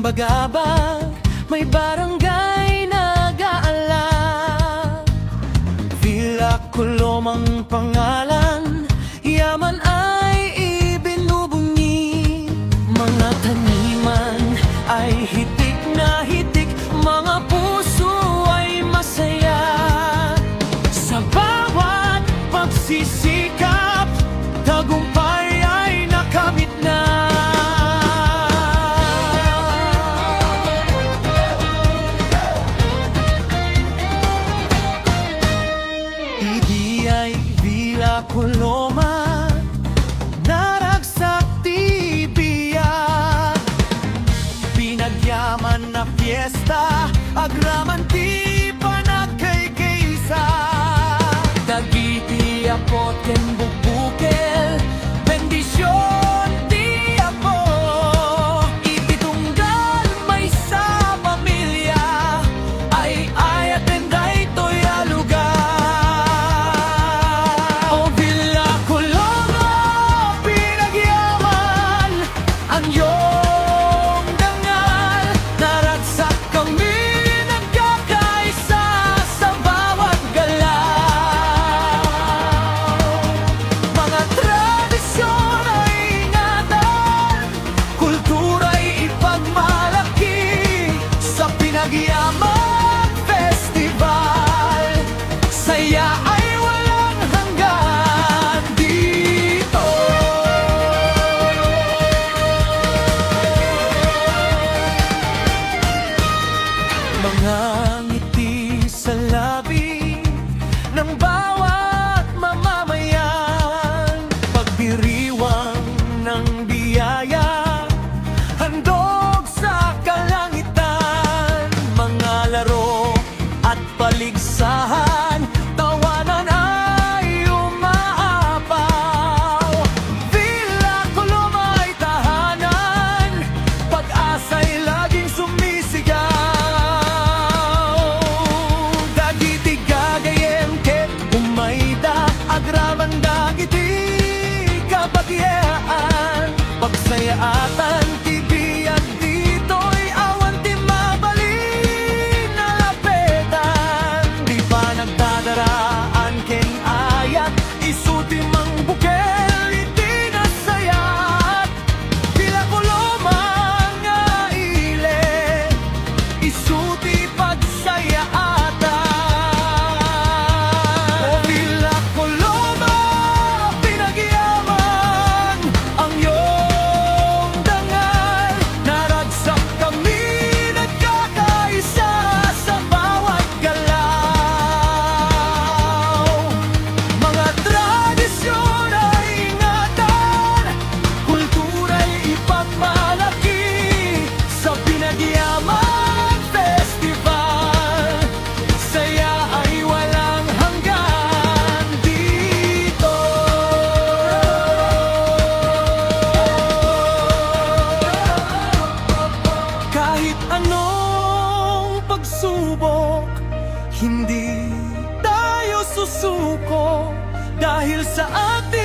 Kumbaga ba, may barangay nag-aalak. Villa Colom ang pangalan, yaman ay ibinubunyi. Mga taniman ay hitik na hitik, mga puso ay masaya. Sa bawat pagsisikap, tagumpay ay nakamit na. Idi ay Villa Coloma, naragsak tibiyak. Pinagyaman na fiesta, agraman ti panagkay-kaysa. Dagiti apot ken bubukel, bendisyon ti apo. Ititunggal may sa pamilya, ay at enday to'y alugar. O Villa Coloma, pinagyaman ang iyong dangal. Naragsak kami, nagkakaisa sa bawat galaw. Mga tradisyon ay ingatan, kultura'y ipagmalaki sa Pinagyaman Festival. Saya ay walang hanggan dito. Mga ngiti sa labi ng bawat mamamayan, pagdiriwang ng biyaya, handog sa kalangitan. Mga laro at paligsahan, tawanan ay umaapaw. Villa Coloma ay tahanan, pag-asa'y laging sumisigaw. Dagiti gagayem ket umayda, agraman dagiti kabagyaan. Pagsayaatan ti biyag dito'y awan ti mabalin na lapetan. Di pa nagdadaraan ken ayat, isuti mang bukel iti nasayat. Villa Coloma nga ile, isuti pagsayaatan. O Villa Coloma, pinagyaman ang iyong dangal. Naragsak kami, nagkakaisa sa bawat galaw. Mga tradisyon ay ingatan, kultura'y ipagmalaki sa Pinagyaman Festival. Saya ay walang hanggan dito. Kahit anong pagsubok, hindi tayo susuko, dahil sa ating